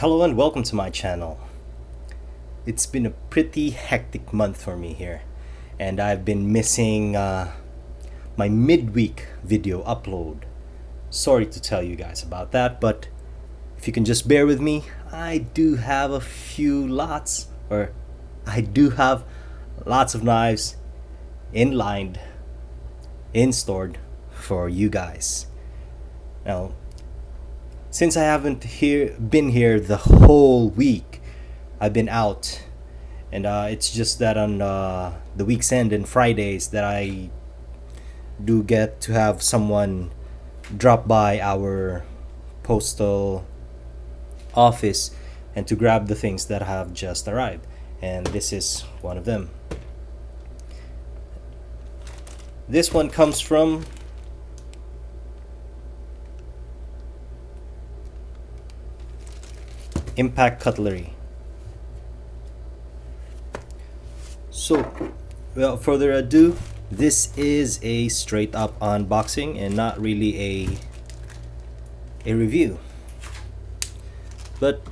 Hello and welcome to my channel. It's been a pretty hectic month for me here, and I've been missing my midweek video upload. Sorry to tell you guys about that, but if you can just bear with me, I do have lots of knives inlined, stored for you guys. Now, since I haven't been here the whole week, I've been out, and it's just that on the week's end and Fridays that I do get to have someone drop by our postal office and to grab the things that have just arrived, and this is one of them. This one comes from Impact Cutlery. So, without further ado, this is a straight up unboxing and not really a review. But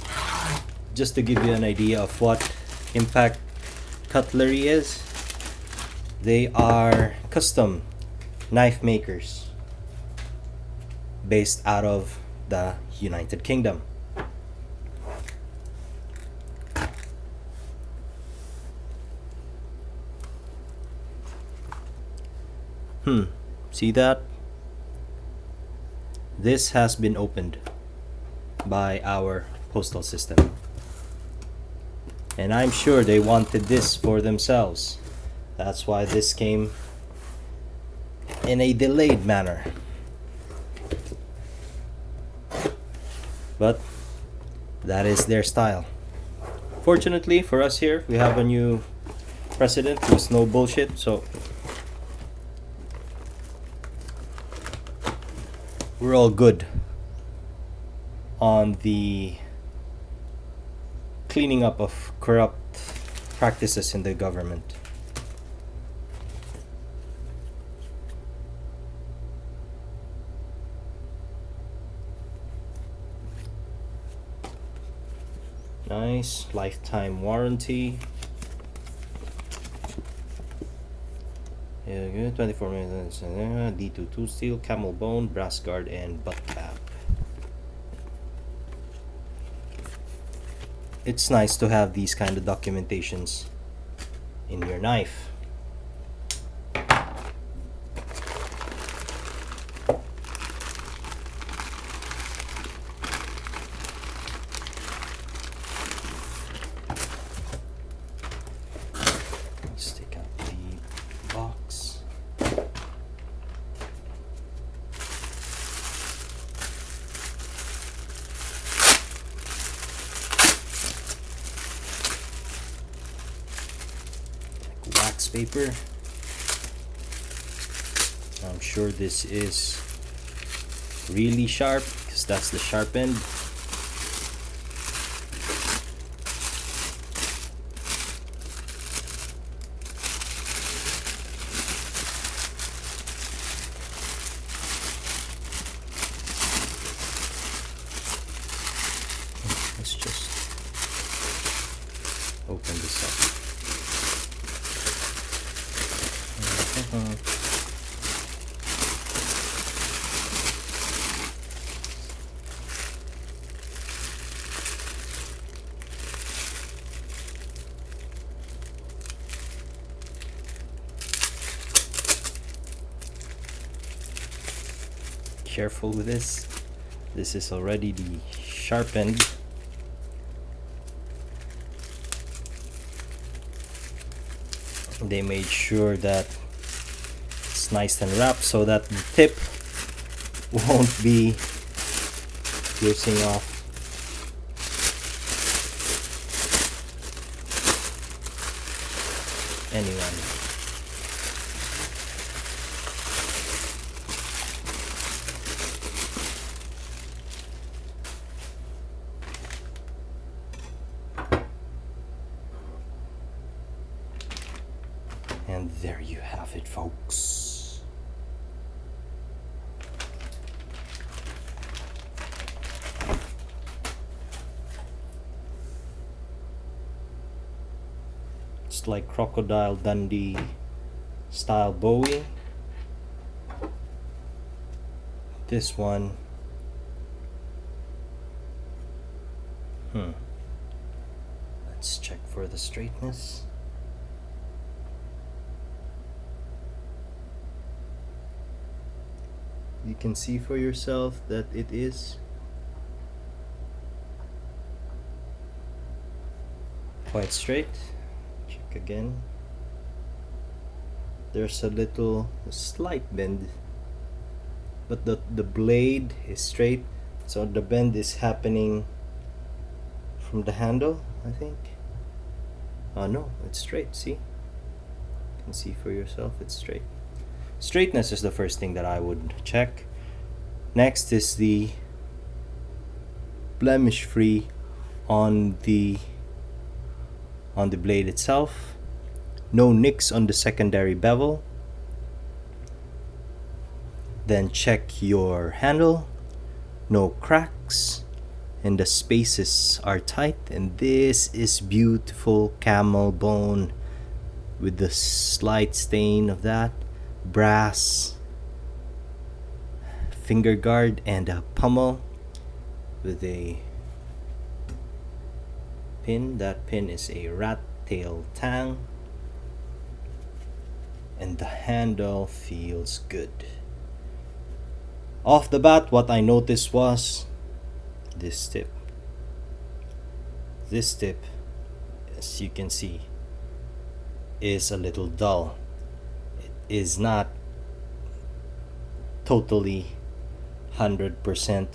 just to give you an idea of what Impact Cutlery is, they are custom knife makers based out of the United Kingdom. See that? This has been opened by our postal system, and I'm sure they wanted this for themselves. That's why this came in a delayed manner. But that is their style. Fortunately for us here, we have a new president who's no bullshit, so we're all good on the cleaning up of corrupt practices in the government. Nice lifetime warranty. Yeah, good. 24 minutes. D22 steel, camel bone, brass guard, and butt cap. It's nice to have these kind of documentations in your knife. Let's take out the box. Wax paper. I'm sure this is really sharp because that's the sharp end. Let's just open this up. Careful with this. This is already the sharp end. They made sure that it's nice and wrapped so that the tip won't be piercing off. Anyone. And there you have it, folks. looks like Crocodile Dundee style Bowie. This one, let's check for the straightness. You can see for yourself that it is quite straight. Check again. There's a slight bend, but the blade is straight, so the bend is happening from the handle, I think. No, it's straight. See, you can see for yourself it's straight. Straightness is the first thing that I would check. Next is the blemish free on the blade itself. No nicks on the secondary bevel. Then check your handle. No cracks, and the spaces are tight. And this is beautiful camel bone with the slight stain of that brass finger guard and a pummel with a pin. That pin is a rat tail tang, and the handle feels good. Off the bat, what I noticed was this tip. This tip, as you can see, is a little dull. It is not totally 100%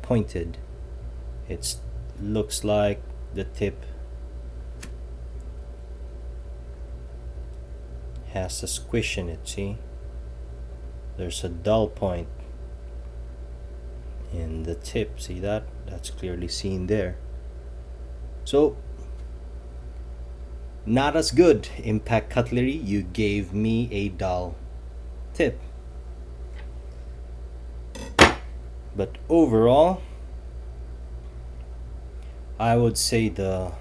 pointed. It looks like the tip has a squish in it. See, there's a dull point in the tip. See that? That's clearly seen there. So not as good. Impact Cutlery, you gave me a dull tip. But overall, I would say the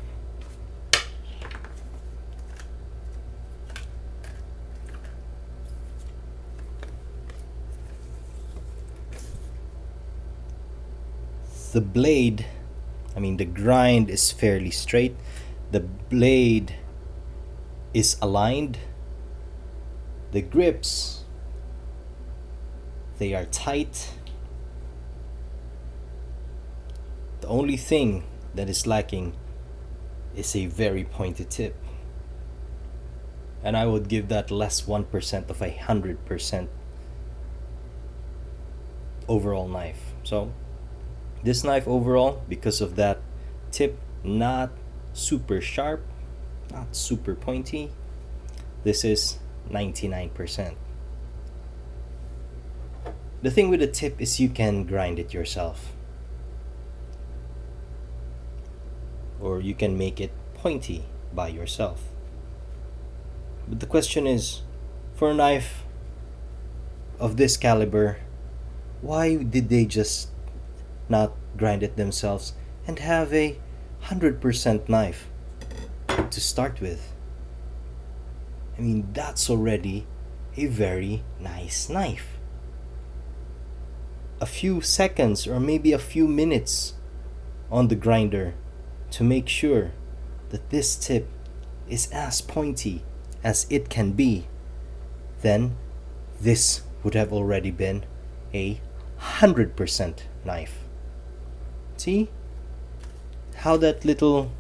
blade, the grind is fairly straight. The blade is aligned. The grips, they are tight. The only thing that is lacking is a very pointed tip, and I would give that less 1% of 100% overall knife. So this knife overall, because of that tip, not super sharp, not super pointy, this is 99%. The thing with the tip is you can grind it yourself, or you can make it pointy by yourself. But the question is, for a knife of this caliber, why did they just not grind it themselves and have a 100% knife to start with? That's already a very nice knife. A few seconds or maybe a few minutes on the grinder to make sure that this tip is as pointy as it can be, then this would have already been a 100% knife. See how that little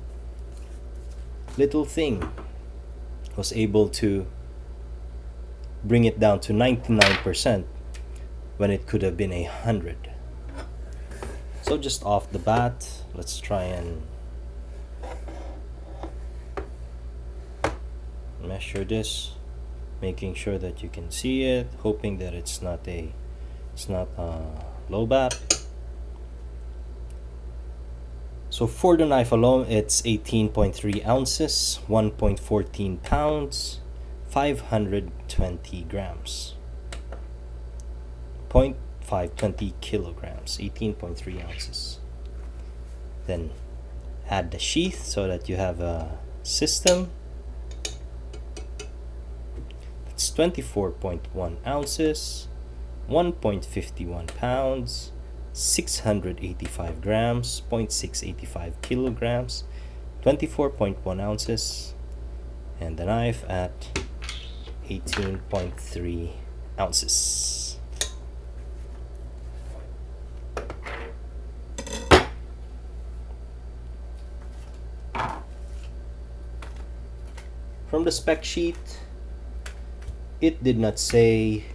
thing was able to bring it down to 99% when it could have been 100. So just off the bat, let's try and measure this, making sure that you can see it, hoping that it's not a low bat. So for the knife alone, it's 18.3 ounces, 1.14 pounds, 520 grams. 0.520 kilograms, 18.3 ounces. Then add the sheath so that you have a system. 24.1 ounces, 1.51 pounds, 685 grams, 0.685 kilograms, 24.1 ounces, and the knife at 18.3 ounces. From the spec sheet, it did not say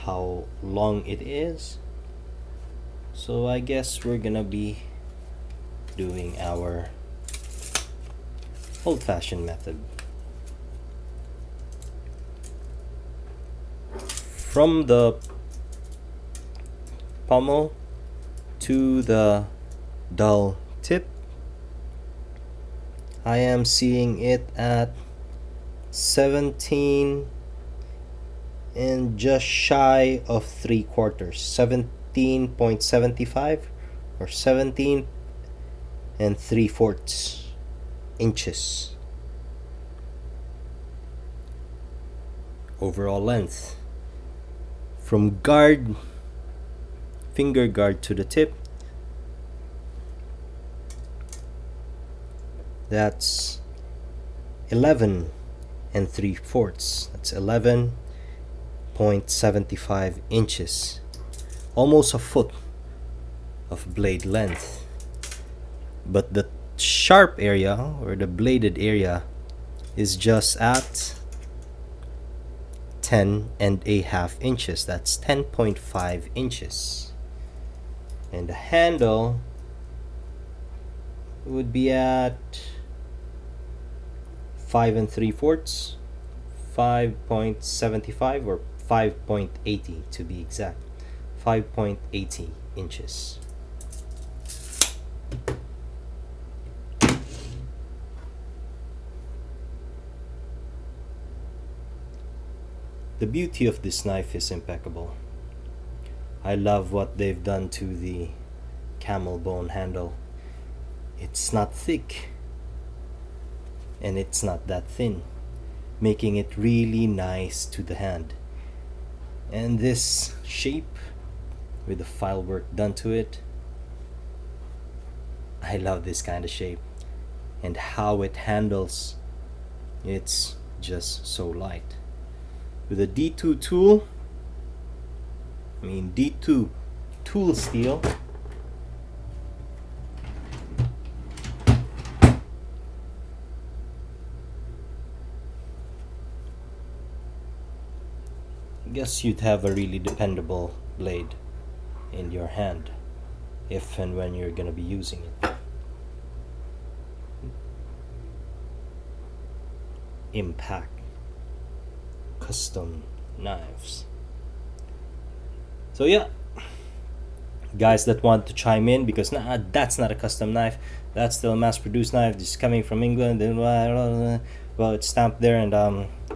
how long it is, so I guess we're gonna be doing our old-fashioned method. From the pommel to the dull tip, I am seeing it at 17 and just shy of 3/4, 17.75 or 17 and 3/4 inches. Overall length from finger guard to the tip, that's 11 and 3/4. That's 11.75 inches, almost a foot of blade length. But the sharp area or the bladed area is just at 10.5 inches. That's 10.5 inches. And the handle would be at 5 3/4, 5.75 or 5.80 to be exact, 5.80 inches. The beauty of this knife is impeccable. I love what they've done to the camel bone handle. It's not thick and it's not that thin, making it really nice to the hand. And this shape with the file work done to it, I love this kind of shape, and how it handles, it's just so light. With a D2 tool, D2 tool steel, I guess you'd have a really dependable blade in your hand if and when you're gonna be using it. Impact custom knives. So yeah, guys that want to chime in, because that's not a custom knife, that's still a mass-produced knife, just coming from England, and well, it's stamped there, and